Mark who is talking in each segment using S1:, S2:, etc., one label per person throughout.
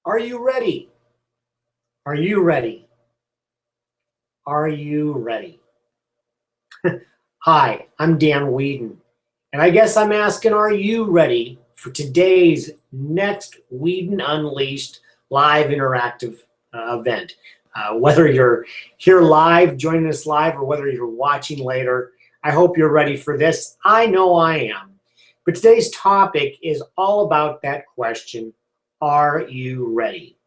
S1: Are you ready? Are you ready? Are you ready? Hi, I'm Dan Weedin, and I guess I'm asking, are you ready for today's next Weedin Unleashed live interactive event? Whether you're here live, joining us live, or whether you're watching later, I hope you're ready for this. I know I am. But today's topic is all about that question, are you ready?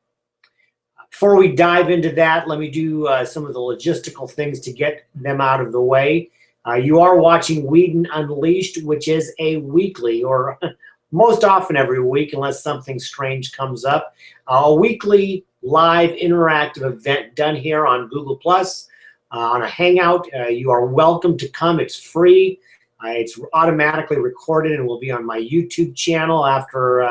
S1: Before we dive into that, let me do some of the logistical things to get them out of the way. You are watching Weedin Unleashed, which is a weekly, or most often every week, unless something strange comes up, a weekly live interactive event done here on Google Plus, on a Hangout. You are welcome to come. It's free. It's automatically recorded and will be on my YouTube channel after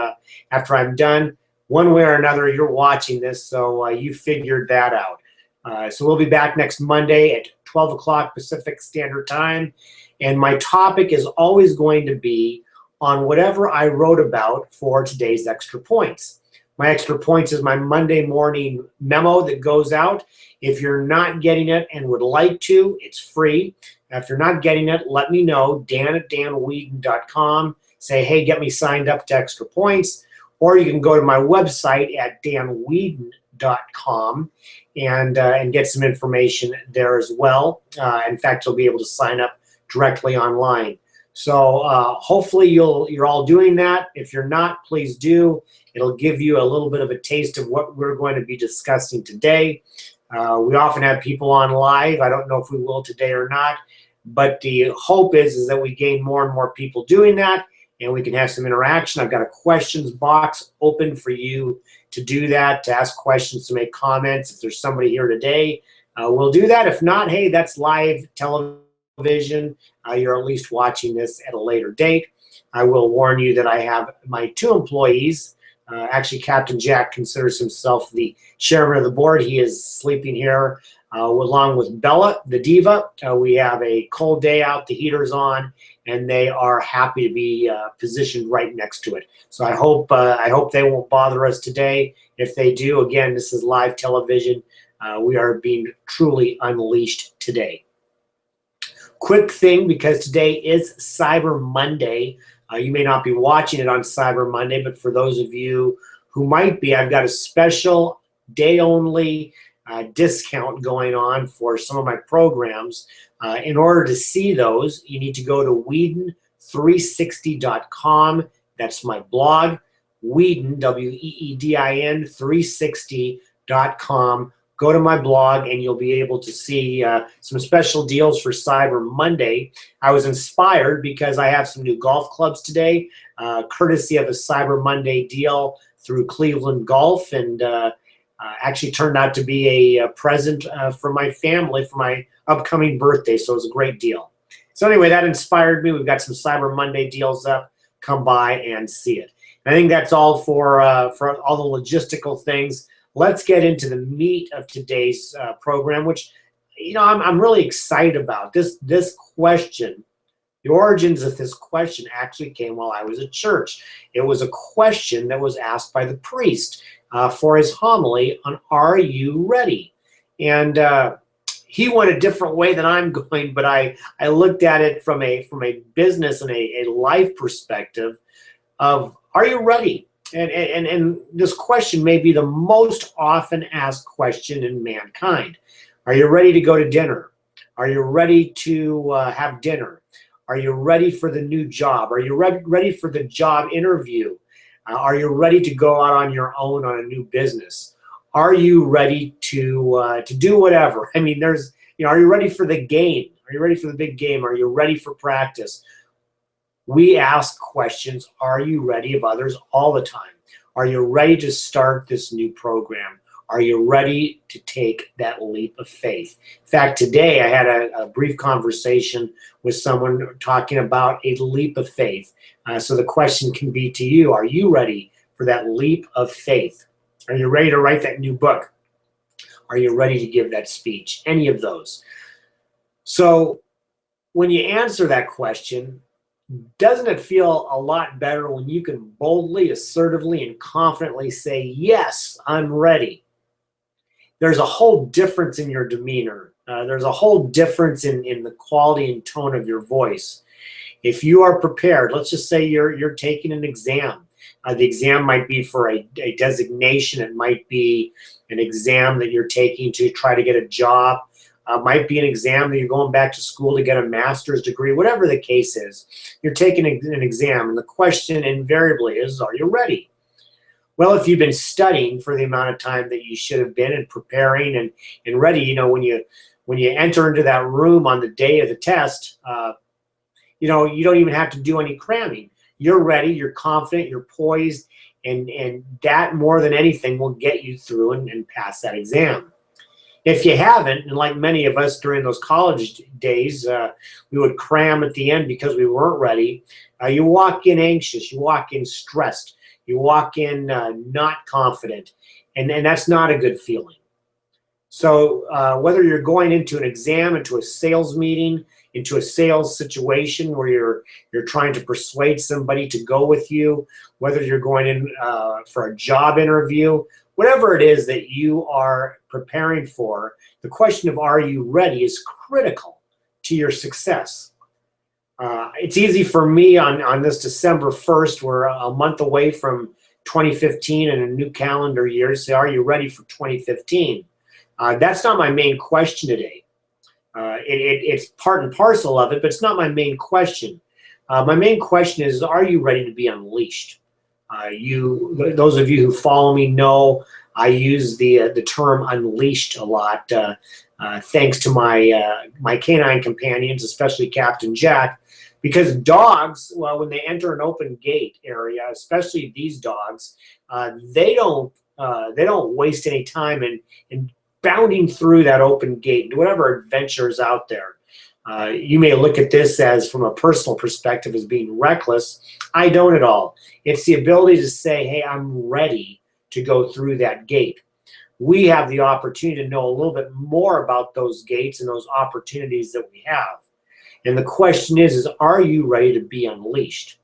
S1: I'm done. One way or another, you're watching this, so you figured that out. So we'll be back next Monday at 12 o'clock Pacific Standard Time. And my topic is always going to be on whatever I wrote about for today's Extra Points. My Extra Points is my Monday morning memo that goes out. If you're not getting it and would like to, it's free. If you're not getting it, let me know, dan@danweedin.com. Say, hey, get me signed up to Extra Points. Or you can go to my website at danweedin.com and get some information there as well. In fact, you'll be able to sign up directly online. So hopefully you're all doing that. If you're not, please do. It'll give you a little bit of a taste of what we're going to be discussing today. We often have people on live. I don't know if we will today or not, but the hope is that we gain more and more people doing that, and we can have some interaction. I've got a questions box open for you to do that, to ask questions, to make comments. If there's somebody here today, we'll do that. If not, hey, that's live television. You're at least watching this at a later date. I will warn you that I have my two employees. Actually, Captain Jack considers himself the chairman of the board. He is sleeping here along with Bella, the diva. We have a cold day out, the heater's on, and they are happy to be positioned right next to it. So I hope they won't bother us today. If they do, again, this is live television. We are being truly unleashed today. Quick thing, because today is Cyber Monday. You may not be watching it on Cyber Monday, but for those of you who might be, I've got a special day-only discount going on for some of my programs. In order to see those, you need to go to Weedin360.com. That's my blog, Weedin, W-E-E-D-I-N, 360.com. Go to my blog and you'll be able to see some special deals for Cyber Monday. I was inspired because I have some new golf clubs today, courtesy of a Cyber Monday deal through Cleveland Golf, and actually turned out to be a present for my family for my upcoming birthday, so it was a great deal. So anyway, that inspired me. We've got some Cyber Monday deals up. Come by and see it. And I think that's all for all the logistical things. Let's get into the meat of today's program, which, you know, I'm really excited about. This question, the origins of this question actually came while I was at church. It was a question that was asked by the priest for his homily on "Are you ready?" And he went a different way than I'm going, but I looked at it from a business and a life perspective of, are you ready? And this question may be the most often asked question in mankind. Are you ready to go to dinner? Are you ready to have dinner? Are you ready for the new job? Are you ready for the job interview? Are you ready to go out on your own on a new business? Are you ready to do whatever? I mean, are you ready for the game? Are you ready for the big game? Are you ready for practice? We ask questions, are you ready, of others all the time. Are you ready to start this new program? Are you ready to take that leap of faith? In fact, today I had a brief conversation with someone talking about a leap of faith. So the question can be to you, are you ready for that leap of faith? Are you ready to write that new book? Are you ready to give that speech? Any of those. So when you answer that question, Doesn't it feel a lot better when you can boldly, assertively, and confidently say, yes, I'm ready? There's a whole difference in your demeanor. There's a whole difference in the quality and tone of your voice. If you are prepared, let's just say you're taking an exam. The exam might be for a designation. It might be an exam that you're taking to try to get a job. Might be an exam that you're going back to school to get a master's degree. Whatever the case is, you're taking an exam, and the question invariably is, are you ready? Well, if you've been studying for the amount of time that you should have been and preparing and ready, you know, when you enter into that room on the day of the test, you know, you don't even have to do any cramming. You're ready, you're confident, you're poised, and that more than anything will get you through and pass that exam. If you haven't, and like many of us during those college days, we would cram at the end because we weren't ready. You walk in anxious, you walk in stressed, you walk in not confident, and that's not a good feeling. So whether you're going into an exam, into a sales meeting, into a sales situation where you're trying to persuade somebody to go with you, whether you're going in for a job interview, whatever it is that you are preparing for, the question of are you ready is critical to your success. It's easy for me on this December 1st, we're a month away from 2015 and a new calendar year, to say, are you ready for 2015? That's not my main question today. It's part and parcel of it, but it's not my main question. My main question is, are you ready to be unleashed? Those of you who follow me know I use the term unleashed a lot, thanks to my canine companions, especially Captain Jack, because dogs, well, when they enter an open gate area, especially these dogs, they don't waste any time in bounding through that open gate into whatever adventure is out there. You may look at this as, from a personal perspective, as being reckless. I don't at all. It's the ability to say, hey, I'm ready to go through that gate. We have the opportunity to know a little bit more about those gates and those opportunities that we have. And the question is are you ready to be unleashed?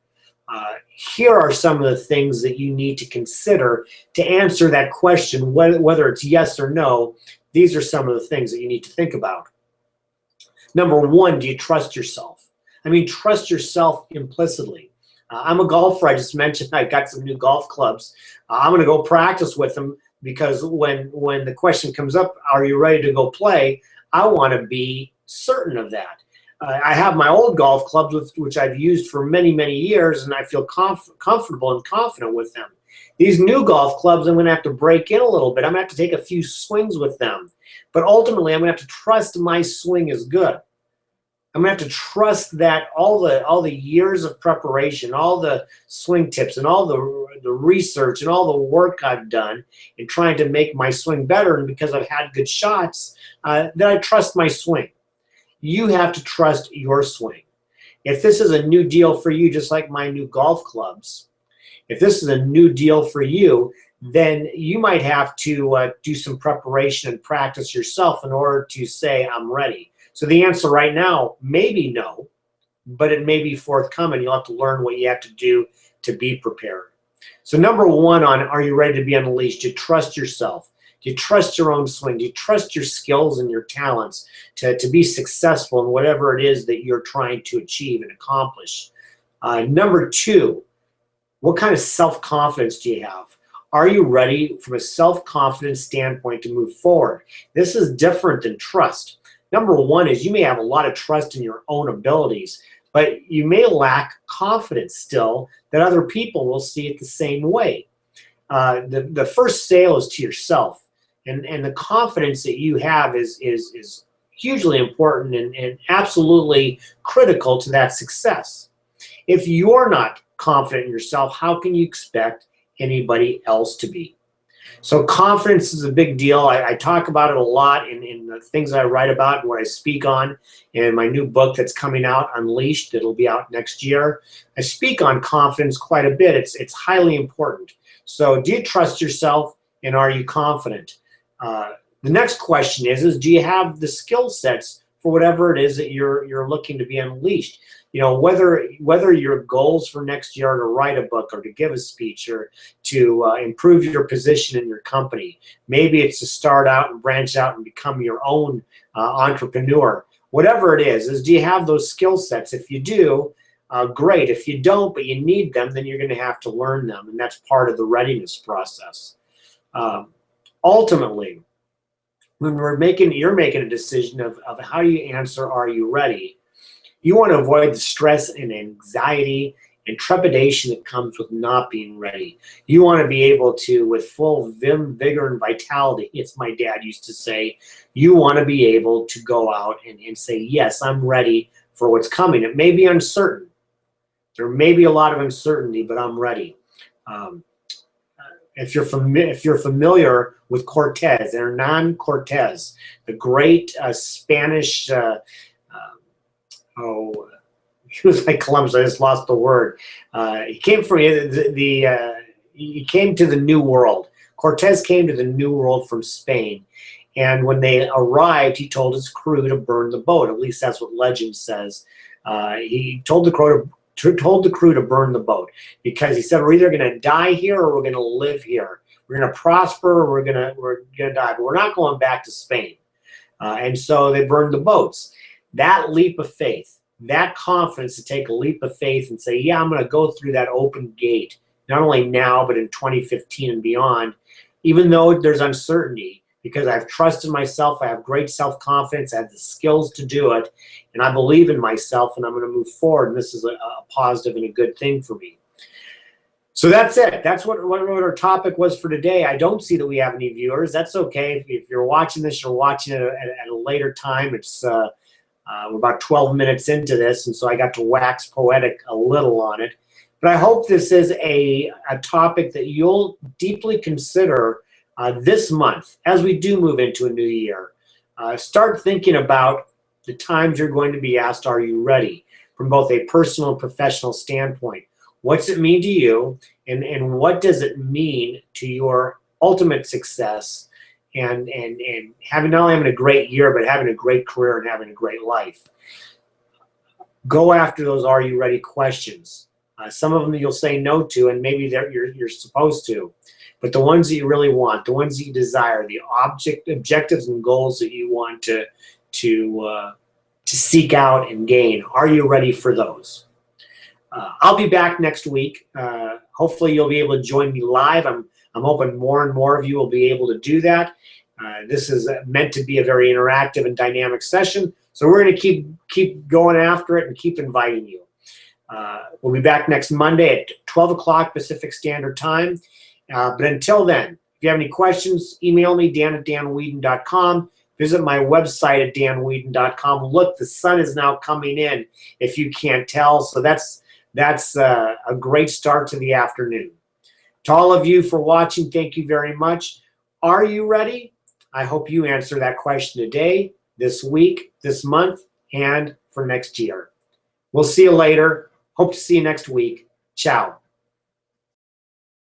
S1: Here are some of the things that you need to consider to answer that question, whether it's yes or no. These are some of the things that you need to think about. Number one, do you trust yourself? I mean, trust yourself implicitly. I'm a golfer. I just mentioned I got some new golf clubs. I'm going to go practice with them because when the question comes up, are you ready to go play? I want to be certain of that. I have my old golf clubs, which I've used for many, many years, and I feel comfortable and confident with them. These new golf clubs, I'm going to have to break in a little bit. I'm going to have to take a few swings with them. But ultimately, I'm going to have to trust my swing is good. I'm going to have to trust that all the years of preparation, all the swing tips, and all the research and all the work I've done in trying to make my swing better, and because I've had good shots, that I trust my swing. You have to trust your swing. If this is a new deal for you, just like my new golf clubs, if this is a new deal for you, then you might have to do some preparation and practice yourself in order to say, I'm ready. So the answer right now may be no, but it may be forthcoming. You'll have to learn what you have to do to be prepared. So number one on are you ready to be unleashed? Do you trust yourself? Do you trust your own swing? Do you trust your skills and your talents to be successful in whatever it is that you're trying to achieve and accomplish? Number two, what kind of self-confidence do you have? Are you ready from a self-confidence standpoint to move forward? This is different than trust. Number one is you may have a lot of trust in your own abilities, but you may lack confidence still that other people will see it the same way. The first sale is to yourself, and the confidence that you have is hugely important and absolutely critical to that success. If you're not confident in yourself, how can you expect anybody else to be? So confidence is a big deal. I talk about it a lot in the things I write about and what I speak on in my new book that's coming out, Unleashed. It'll be out next year. I speak on confidence quite a bit. It's highly important. So do you trust yourself, and are you confident? The next question is do you have the skill sets for whatever it is that you're looking to be unleashed. You know, whether your goals for next year are to write a book or to give a speech or to improve your position in your company. Maybe it's to start out and branch out and become your own entrepreneur. Whatever it is do you have those skill sets? If you do, great. If you don't, but you need them, then you're going to have to learn them, and that's part of the readiness process. Ultimately, when you're making a decision of how you answer, are you ready? You want to avoid the stress and anxiety and trepidation that comes with not being ready. You want to be able to, with full vim, vigor, and vitality, it's my dad used to say, you want to be able to go out and say, yes, I'm ready for what's coming. It may be uncertain. There may be a lot of uncertainty, but I'm ready. If you're familiar with Cortez, Hernan Cortez, the great Spanish, he was like Columbus. I just lost the word. He came from he came to the New World. Cortez came to the New World from Spain, and when they arrived, he told his crew to burn the boat. At least that's what legend says. He told the crew to burn the boat because he said, we're either going to die here or we're going to live here. We're going to prosper or we're going to die, but we're not going back to Spain. And so they burned the boats. That leap of faith, that confidence to take a leap of faith and say, yeah, I'm going to go through that open gate, not only now, but in 2015 and beyond, even though there's uncertainty, because I've trusted myself, I have great self-confidence, I have the skills to do it, and I believe in myself, and I'm going to move forward, and this is a positive and a good thing for me. So that's it. That's what our topic was for today. I don't see that we have any viewers. That's okay. If you're watching this, you're watching it at a later time. It's we're about 12 minutes into this, and so I got to wax poetic a little on it. But I hope this is a topic that you'll deeply consider this month as we do move into a new year. Start thinking about the times you're going to be asked, are you ready? From both a personal and professional standpoint. What's it mean to you, and what does it mean to your ultimate success and having not only having a great year, but having a great career and having a great life? Go after those are you ready questions. Some of them you'll say no to, and maybe you're supposed to. But the ones that you really want, the ones that you desire, the objectives and goals that you want to seek out and gain, are you ready for those? I'll be back next week. Hopefully you'll be able to join me live. I'm hoping more and more of you will be able to do that. This is meant to be a very interactive and dynamic session, so we're going to keep going after it and keep inviting you. We'll be back next Monday at 12 o'clock Pacific Standard Time. But until then, if you have any questions, email me, dan@danweedin.com. Visit my website at danweedin.com. Look, the sun is now coming in, if you can't tell, so that's a great start to the afternoon. To all of you for watching, thank you very much. Are you ready? I hope you answer that question today, this week, this month, and for next year. We'll see you later. Hope to see you next week. Ciao.